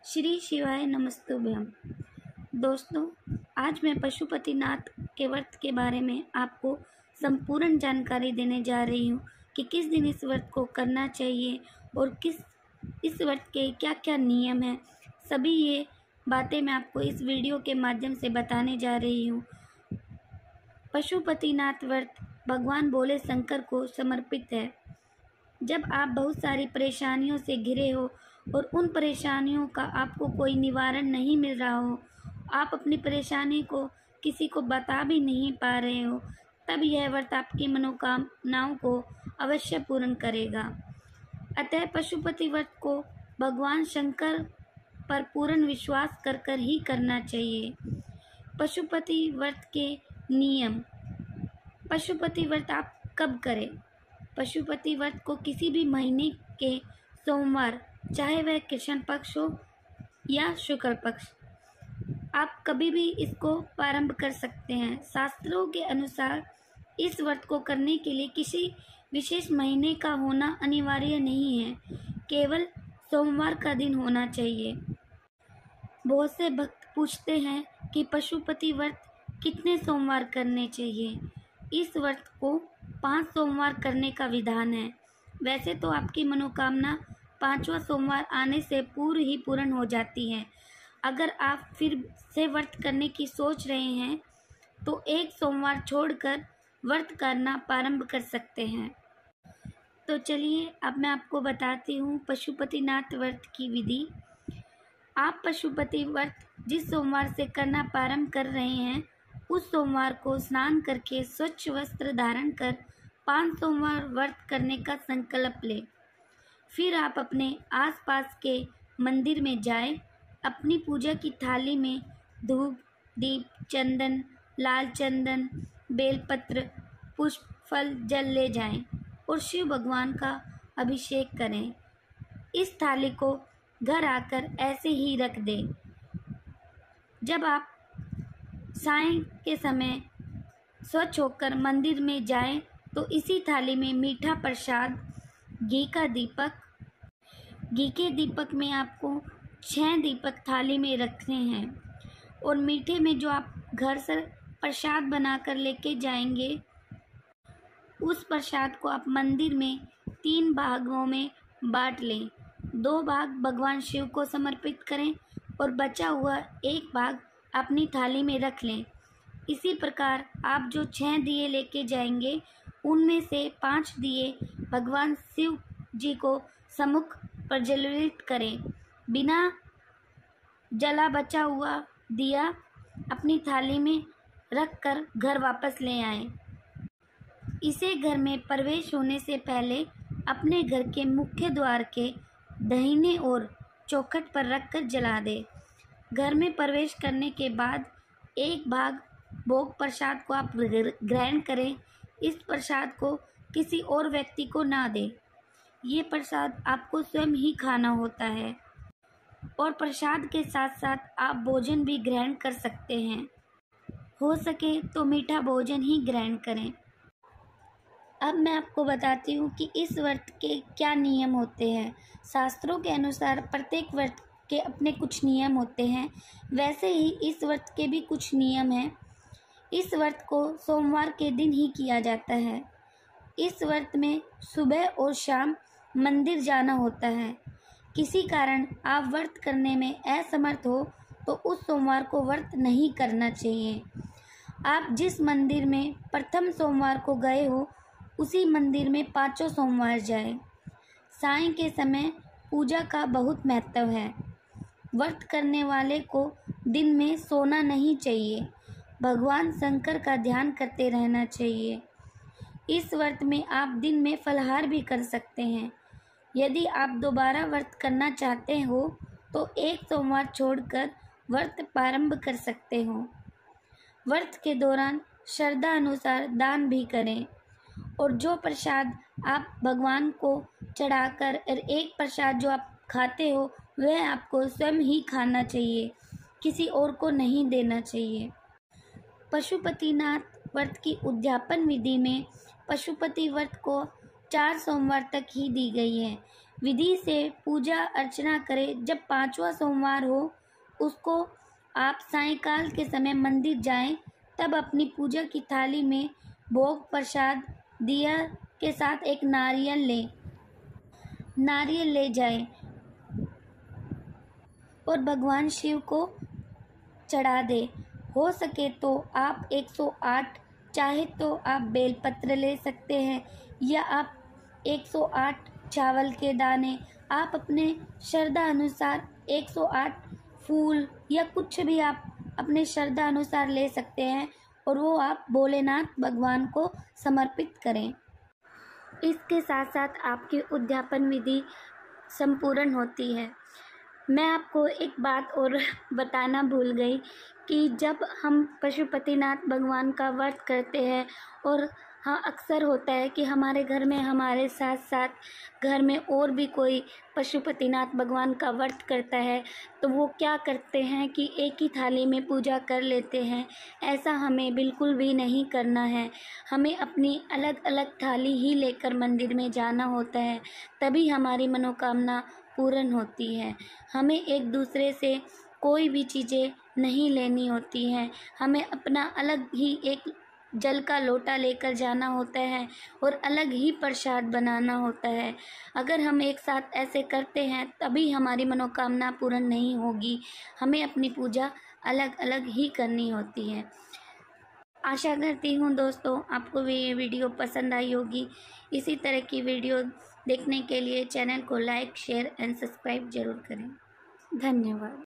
श्री शिवाय नमस्तुभ्यम। दोस्तों, आज मैं पशुपतिनाथ के व्रत के बारे में आपको संपूर्ण जानकारी देने जा रही हूँ कि किस दिन इस व्रत को करना चाहिए और इस व्रत के क्या क्या नियम हैं। सभी ये बातें मैं आपको इस वीडियो के माध्यम से बताने जा रही हूँ। पशुपतिनाथ व्रत भगवान भोले शंकर को समर्पित है। जब आप बहुत सारी परेशानियों से घिरे हो और उन परेशानियों का आपको कोई निवारण नहीं मिल रहा हो, आप अपनी परेशानी को किसी को बता भी नहीं पा रहे हो, तब यह व्रत आपकी मनोकामनाओं को अवश्य पूर्ण करेगा। अतः पशुपति व्रत को भगवान शंकर पर पूर्ण विश्वास कर ही करना चाहिए। पशुपति व्रत के नियम। पशुपति व्रत आप कब करें? पशुपति व्रत को किसी भी महीने के सोमवार, चाहे वह कृष्ण पक्ष हो या शुक्ल पक्ष, आप कभी भी इसको प्रारंभ कर सकते हैं। शास्त्रों के अनुसार इस व्रत को करने के लिए किसी विशेष महीने का होना अनिवार्य नहीं है, केवल सोमवार का दिन होना चाहिए। बहुत से भक्त पूछते हैं कि पशुपति व्रत कितने सोमवार करने चाहिए। इस व्रत को 5 सोमवार करने का विधान है। वैसे तो आपकी मनोकामना 5वां सोमवार आने से पूर्व ही पूर्ण हो जाती है। अगर आप फिर से व्रत करने की सोच रहे हैं तो एक सोमवार छोड़कर व्रत करना प्रारंभ कर सकते हैं। तो चलिए अब मैं आपको बताती हूँ पशुपतिनाथ व्रत की विधि। आप पशुपति व्रत जिस सोमवार से करना प्रारंभ कर रहे हैं, उस सोमवार को स्नान करके स्वच्छ वस्त्र धारण कर 5 सोमवार व्रत करने का संकल्प लें। फिर आप अपने आसपास के मंदिर में जाएं। अपनी पूजा की थाली में धूप, दीप, चंदन, लाल चंदन, बेलपत्र, पुष्प, फल, जल ले जाएं और शिव भगवान का अभिषेक करें। इस थाली को घर आकर ऐसे ही रख दें। जब आप सायं के समय स्वच्छ होकर मंदिर में जाएं तो इसी थाली में मीठा प्रसाद, घी के दीपक में आपको 6 दीपक थाली में रखने हैं और मीठे में जो आप घर से प्रसाद बनाकर लेके जाएंगे, उस प्रसाद को आप मंदिर में 3 भागों में बांट लें। 2 भाग भगवान शिव को समर्पित करें और बचा हुआ 1 भाग अपनी थाली में रख लें। इसी प्रकार आप जो 6 दिए लेके जाएंगे, उनमें से 5 दिए भगवान शिव जी को सम्मुख प्रज्वलित करें। बिना जला बचा हुआ दिया अपनी थाली में रखकर घर वापस ले आएं। इसे घर में प्रवेश होने से पहले अपने घर के मुख्य द्वार के दाहिने ओर चौखट पर रखकर जला दें। घर में प्रवेश करने के बाद 1 भाग भोग प्रसाद को आप ग्रहण करें। इस प्रसाद को किसी और व्यक्ति को ना दें। ये प्रसाद आपको स्वयं ही खाना होता है और प्रसाद के साथ साथ आप भोजन भी ग्रहण कर सकते हैं। हो सके तो मीठा भोजन ही ग्रहण करें। अब मैं आपको बताती हूँ कि इस व्रत के क्या नियम होते हैं। शास्त्रों के अनुसार प्रत्येक व्रत के अपने कुछ नियम होते हैं, वैसे ही इस व्रत के भी कुछ नियम हैं। इस व्रत को सोमवार के दिन ही किया जाता है। इस व्रत में सुबह और शाम मंदिर जाना होता है। किसी कारण आप व्रत करने में असमर्थ हो तो उस सोमवार को व्रत नहीं करना चाहिए। आप जिस मंदिर में प्रथम सोमवार को गए हो, उसी मंदिर में 5 सोमवार जाएं। सायं के समय पूजा का बहुत महत्व है। व्रत करने वाले को दिन में सोना नहीं चाहिए। भगवान शंकर का ध्यान करते रहना चाहिए। इस व्रत में आप दिन में फलाहार भी कर सकते हैं। यदि आप दोबारा व्रत करना चाहते हो तो 1 सोमवार छोड़कर व्रत प्रारंभ कर सकते हो। व्रत के दौरान श्रद्धा अनुसार दान भी करें और जो प्रसाद आप भगवान को चढ़ाकर और 1 प्रसाद जो आप खाते हो, वह आपको स्वयं ही खाना चाहिए, किसी और को नहीं देना चाहिए। पशुपतिनाथ व्रत की उद्यापन विधि में पशुपति व्रत को 4 सोमवार तक ही दी गई है। विधि से पूजा अर्चना करें। जब 5वां सोमवार हो उसको आप सायंकाल के समय मंदिर जाएं, तब अपनी पूजा की थाली में भोग प्रसाद दिया के साथ एक नारियल ले जाएं और भगवान शिव को चढ़ा दे। हो सके तो आप 108 चाहे तो आप बेलपत्र ले सकते हैं या आप 108 चावल के दाने, आप अपने श्रद्धा अनुसार 108 फूल या कुछ भी आप अपने श्रद्धा अनुसार ले सकते हैं और वो आप भोलेनाथ भगवान को समर्पित करें। इसके साथ साथ आपकी उद्यापन विधि संपूर्ण होती है। मैं आपको एक बात और बताना भूल गई कि जब हम पशुपतिनाथ भगवान का व्रत करते हैं और हाँ, अक्सर होता है कि हमारे घर में हमारे साथ साथ घर में और भी कोई पशुपतिनाथ भगवान का व्रत करता है, तो वो क्या करते हैं कि एक ही थाली में पूजा कर लेते हैं। ऐसा हमें बिल्कुल भी नहीं करना है। हमें अपनी अलग अलग थाली ही लेकर मंदिर में जाना होता है, तभी हमारी मनोकामना पूर्ण होती है। हमें एक दूसरे से कोई भी चीज़ें नहीं लेनी होती हैं। हमें अपना अलग ही एक जल का लोटा लेकर जाना होता है और अलग ही प्रसाद बनाना होता है। अगर हम एक साथ ऐसे करते हैं तभी हमारी मनोकामना पूर्ण नहीं होगी। हमें अपनी पूजा अलग अलग ही करनी होती है। आशा करती हूँ दोस्तों आपको भी ये वीडियो पसंद आई होगी। इसी तरह की वीडियो देखने के लिए चैनल को लाइक, शेयर एंड सब्सक्राइब ज़रूर करें। धन्यवाद।